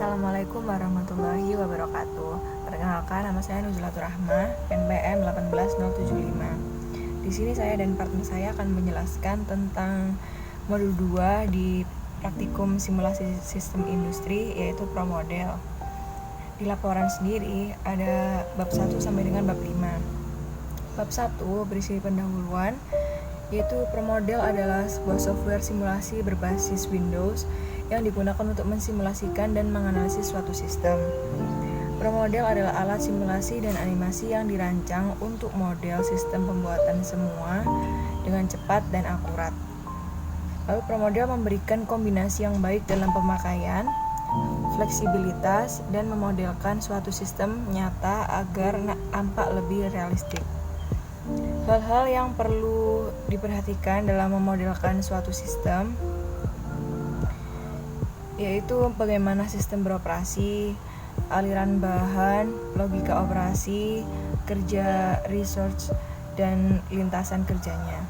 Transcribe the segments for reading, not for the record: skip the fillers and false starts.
Assalamualaikum warahmatullahi wabarakatuh. Perkenalkan, nama saya Nuzlatur Rahmah, NPM 18075. Di sini saya dan partner saya akan menjelaskan tentang modul 2 di praktikum simulasi sistem industri, yaitu ProModel. Di laporan sendiri ada bab 1 sampai dengan bab 5. Bab 1 berisi pendahuluan, yaitu ProModel adalah sebuah software simulasi berbasis Windows yang digunakan untuk mensimulasikan dan menganalisis suatu sistem. ProModel adalah alat simulasi dan animasi yang dirancang untuk model sistem pembuatan semua dengan cepat dan akurat. Lalu ProModel memberikan kombinasi yang baik dalam pemakaian, fleksibilitas, dan memodelkan suatu sistem nyata agar nampak lebih realistik. Hal-hal yang perlu diperhatikan dalam memodelkan suatu sistem yaitu bagaimana sistem beroperasi, aliran bahan, logika operasi, kerja research, dan lintasan kerjanya.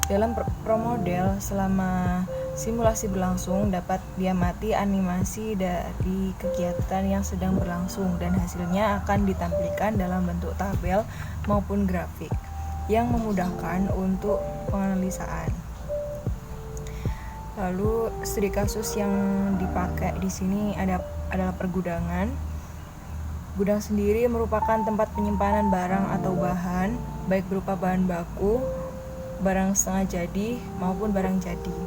Dalam ProModel, selama simulasi berlangsung dapat diamati animasi dari kegiatan yang sedang berlangsung dan hasilnya akan ditampilkan dalam bentuk tabel maupun grafik yang memudahkan untuk penganalisaan. Lalu studi kasus yang dipakai di sini adalah pergudangan. Gudang sendiri merupakan tempat penyimpanan barang atau bahan, baik berupa bahan baku, barang setengah jadi maupun barang jadi.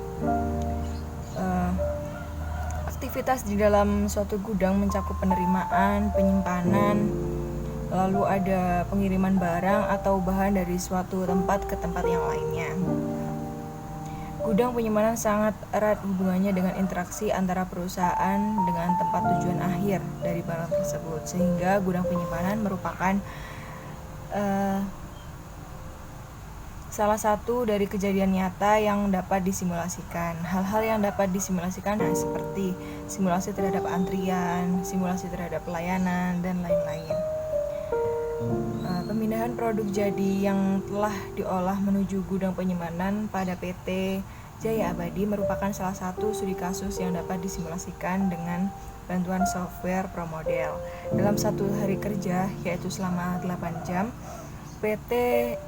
Aktivitas di dalam suatu gudang mencakup penerimaan, penyimpanan, lalu ada pengiriman barang atau bahan dari suatu tempat ke tempat yang lainnya. Gudang penyimpanan sangat erat hubungannya dengan interaksi antara perusahaan dengan tempat tujuan akhir dari barang tersebut, sehingga gudang penyimpanan merupakan salah satu dari kejadian nyata yang dapat disimulasikan. Hal-hal yang dapat disimulasikan seperti simulasi terhadap antrian, simulasi terhadap pelayanan, dan lain-lain. Pemindahan produk jadi yang telah diolah menuju gudang penyimpanan pada PT Jaya Abadi merupakan salah satu studi kasus yang dapat disimulasikan dengan bantuan software ProModel. Dalam satu hari kerja, yaitu selama 8 jam, PT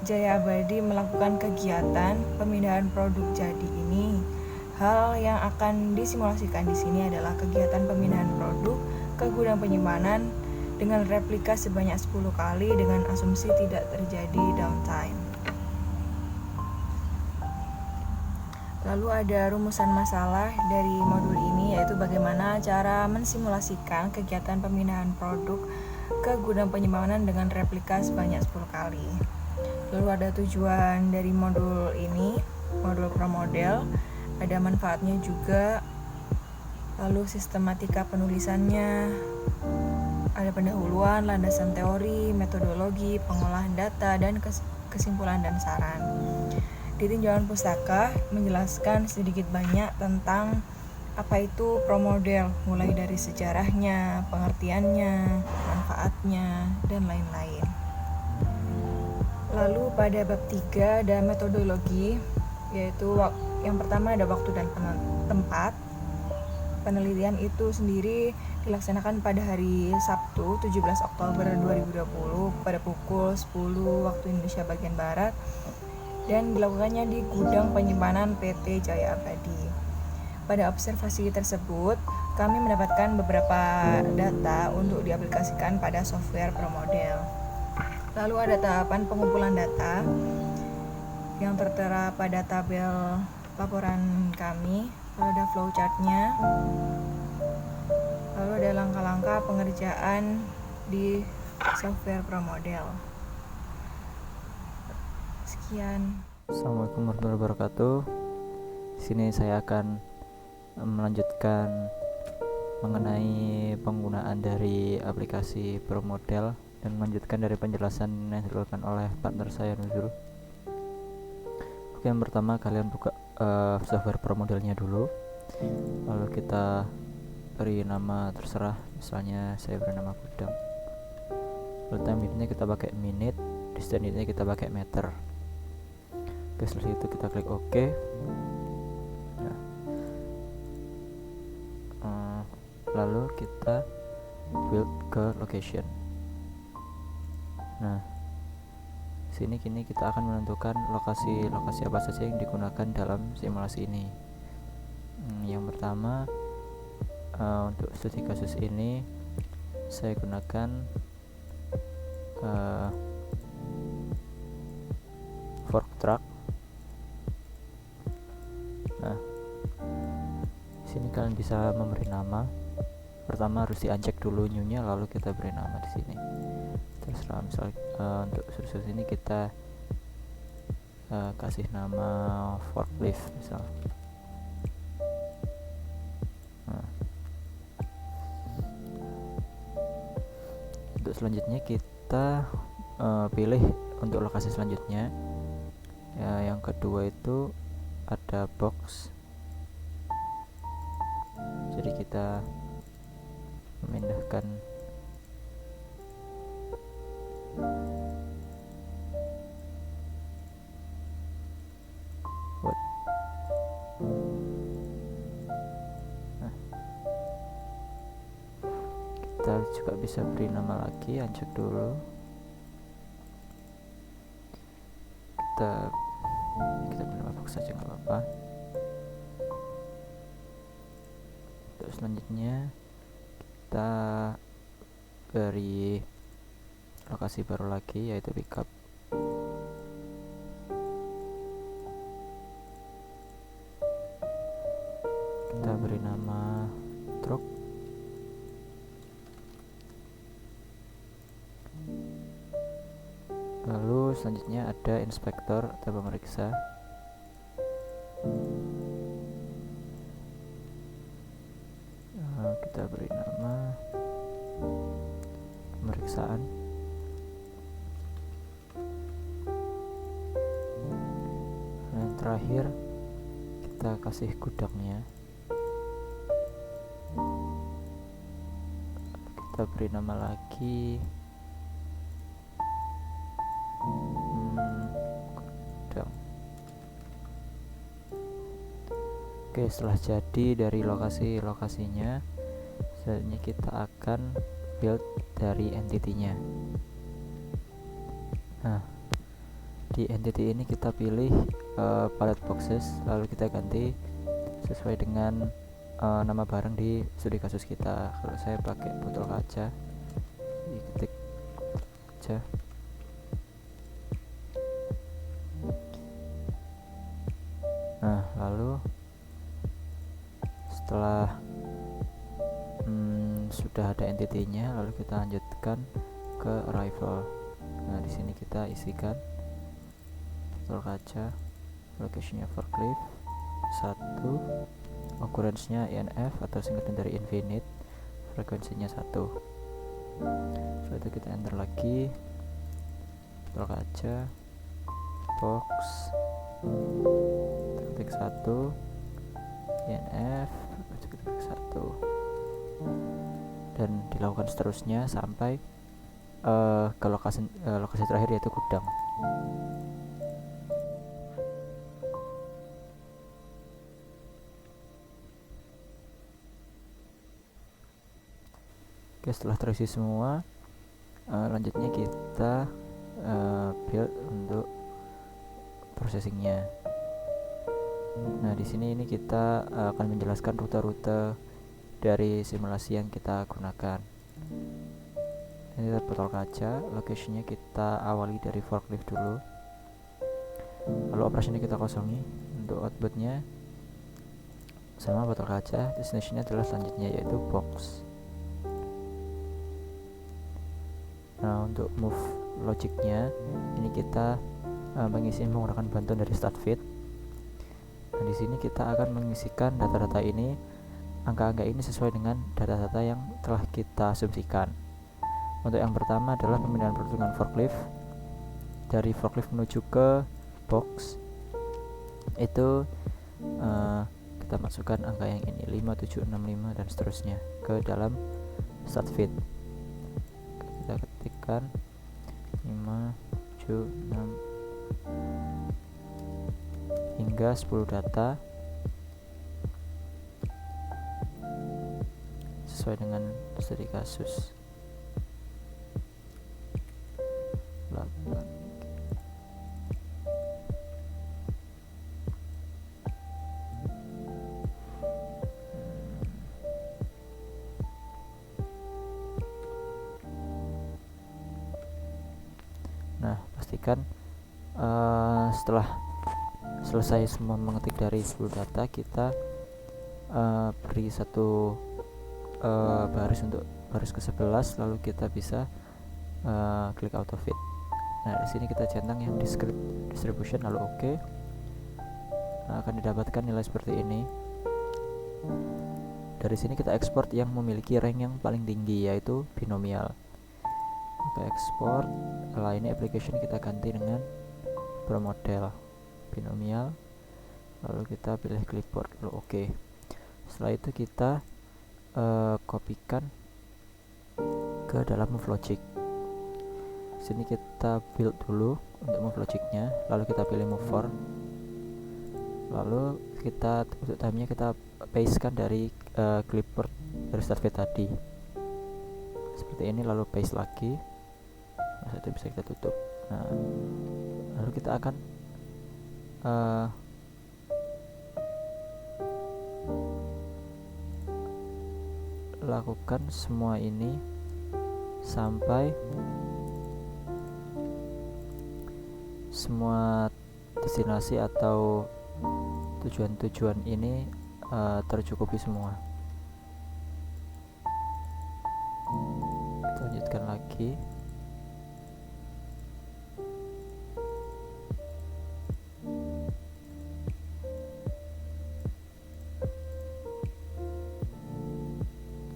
Jaya Abadi melakukan kegiatan pemindahan produk jadi ini. Hal yang akan disimulasikan di sini adalah kegiatan pemindahan produk ke gudang penyimpanan dengan replika sebanyak 10 kali dengan asumsi tidak terjadi downtime. Lalu ada rumusan masalah dari modul ini, yaitu bagaimana cara mensimulasikan kegiatan pemindahan produk ke gudang penyimpanan dengan replika sebanyak 10 kali. Lalu ada tujuan dari modul ini, modul ProModel, ada manfaatnya juga, lalu sistematika penulisannya, ada pendahuluan, landasan teori, metodologi, pengolahan data, dan kesimpulan dan saran. Ditinjauan pustaka menjelaskan sedikit banyak tentang apa itu ProModel, mulai dari sejarahnya, pengertiannya, manfaatnya, dan lain-lain. Lalu pada bab 3 ada metodologi, yaitu yang pertama ada waktu dan tempat. Penelitian itu sendiri dilaksanakan pada hari Sabtu 17 Oktober 2020 pada pukul 10 waktu Indonesia bagian Barat dan dilakukannya di gudang penyimpanan PT Jaya Abadi. Pada observasi tersebut, kami mendapatkan beberapa data untuk diaplikasikan pada software ProModel. Lalu ada tahapan pengumpulan data yang tertera pada tabel laporan kami. Lalu ada flowchartnya, lalu ada langkah-langkah pengerjaan di software ProModel. Sekian. Assalamualaikum warahmatullahi wabarakatuh. Di sini saya akan melanjutkan mengenai penggunaan dari aplikasi ProModel dan melanjutkan dari penjelasan yang dilakukan oleh partner saya Nuzul. Oke, yang pertama kalian buka software ProModelnya dulu, lalu kita beri nama terserah, misalnya saya beri nama gudang. Lalu time unitnya kita pakai menit, distance unitnya kita pakai meter. Oke, setelah itu kita klik OK. lalu kita build ke location. Nah, sini kini kita akan menentukan lokasi apa saja yang digunakan dalam simulasi ini. Yang pertama, untuk studi kasus ini saya gunakan fork truck. Nah, sini kalian bisa memberi nama. Pertama harus di-uncheck dulu new-nya, lalu kita beri nama di sini. Terserah, misal untuk kasus ini kita kasih nama forklift misal. Nah, untuk selanjutnya kita pilih untuk lokasi selanjutnya. Yang kedua itu ada box. Jadi kita memindahkan kita juga bisa beri nama lagi, uncheck dulu. Kita beri nama box saja, nggak apa-apa. Untuk selanjutnya kita beri lokasi baru lagi, yaitu pickup. Kita beri nama truk. Lalu selanjutnya ada inspektor atau pemeriksa. Kita beri nama pemeriksaan. Dan terakhir kita kasih gudangnya. Kita beri nama lagi gudang. Oke, setelah jadi dari lokasinya, selanjutnya kita akan build dari entity-nya. Nah, di entity ini kita pilih palette boxes, lalu kita ganti sesuai dengan nama barang di studi kasus kita. Kalau saya pakai botol kaca, diketik kaca. Nah, lalu setelah sudah ada entity-nya, lalu kita lanjutkan ke arrival. Nah, di sini kita isikan botol kaca, location-nya forklift 1, occurrence-nya INF atau singkatan dari infinite, frekuensinya 1. Setelah itu kita enter lagi botol kaca, box, ketik 1, INF, ketik 1, dan dilakukan seterusnya sampai ke lokasi terakhir, yaitu gudang. Oke, setelah terisi semua, lanjutnya kita build untuk processingnya. Nah, di sini kita akan menjelaskan rute-rute dari simulasi yang kita gunakan. Ini botol kaca, location-nya kita awali dari forklift dulu, lalu operasinya kita kosongi. Untuk output-nya sama botol kaca, destination-nya adalah selanjutnya, yaitu box. Nah, untuk move logic-nya ini kita mengisi menggunakan bantuan dari StartFit. Nah, di sini kita akan mengisikan data-data ini, angka-angka ini sesuai dengan data-data yang telah kita asumsikan. Untuk yang pertama adalah pemindahan produk dengan forklift dari forklift menuju ke box. Itu kita masukkan angka yang ini 5765 dan seterusnya ke dalam StartFit. Kita ketikkan 576 hingga 10 data sesuai dengan studi kasus. Nah, pastikan setelah selesai semua mengetik dari 10 data, kita beri satu baris untuk baris ke-11, lalu kita bisa klik auto fit. Nah, di sini kita centang yang distribution, lalu OK. Nah, akan didapatkan nilai seperti ini. Dari sini kita ekspor yang memiliki rank yang paling tinggi, yaitu binomial. Oke, ekspor. Ini application kita ganti dengan ProModel binomial, lalu kita pilih clipboard, lalu OK. Setelah itu kita kopikan ke dalam MoveLogic. Sini kita build dulu untuk MoveLogicnya, lalu kita pilih move for, lalu kita untuk time-nya kita pastekan dari clipboard dari start fit tadi seperti ini, lalu paste lagi. Nah, itu bisa kita tutup. Nah, lalu kita akan lakukan semua ini sampai semua destinasi atau tujuan-tujuan ini tercukupi semua. Kita lanjutkan lagi.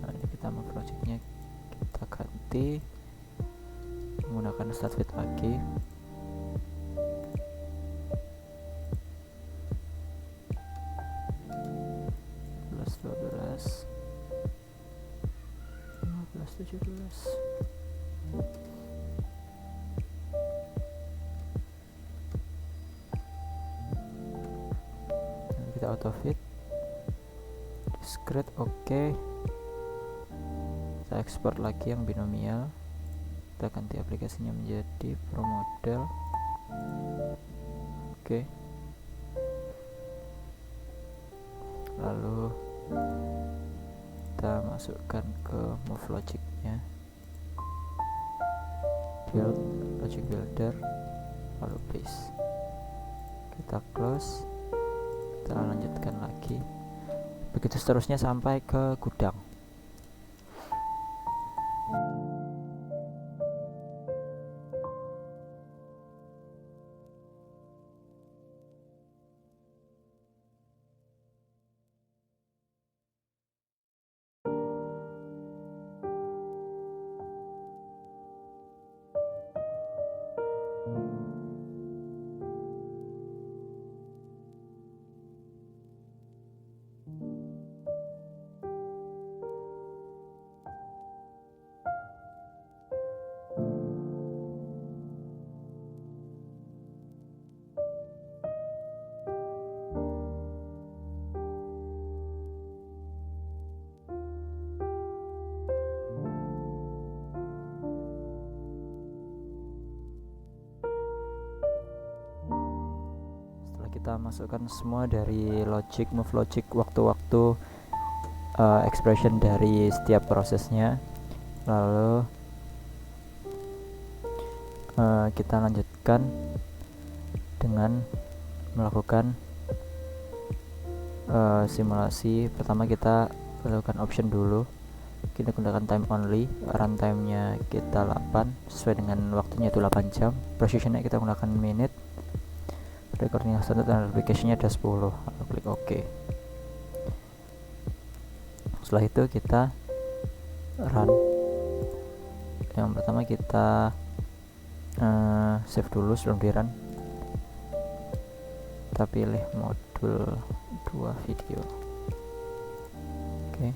Nah, ini kita mau projectnya kita ganti menggunakan start fit lagi. Kita auto fit, discrete, OK. Kita ekspor lagi yang binomial, kita ganti aplikasinya menjadi ProModel. OK, lalu kita masukkan ke MoveLogic-nya, build logic builder, lalu paste. Kita close, kita lanjutkan lagi, begitu seterusnya sampai ke gudang. Kita masukkan semua dari logic, MoveLogic, waktu-waktu expression dari setiap prosesnya, lalu kita lanjutkan dengan melakukan simulasi. Pertama kita lakukan option dulu, kita gunakan time only, runtime nya kita 8 sesuai dengan waktunya itu 8 jam, precisionnya kita gunakan minute, recording standard dan application-nya ada 10, lalu klik OK. Setelah itu kita run. Yang pertama kita save dulu sebelum di run. Kita pilih modul 2 video. Oke.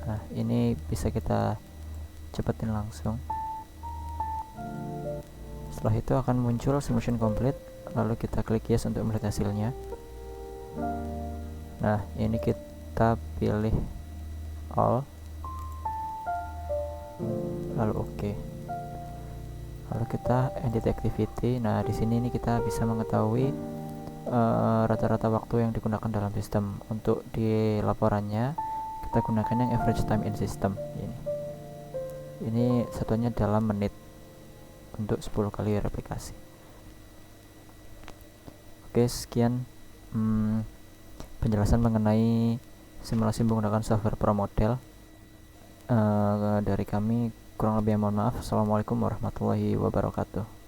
Nah, ini bisa kita cepetin langsung. Setelah itu akan muncul simulation complete, lalu kita klik yes untuk melihat hasilnya. Nah, ini kita pilih all, lalu oke. Lalu kita edit activity. Nah, di sini ini kita bisa mengetahui rata-rata waktu yang digunakan dalam sistem. Untuk di laporannya kita gunakan yang average time in system ini satuannya dalam menit untuk 10 kali replikasi. Oke, sekian penjelasan mengenai simulasi menggunakan software ProModel dari kami. Kurang lebih mohon maaf. Assalamualaikum warahmatullahi wabarakatuh.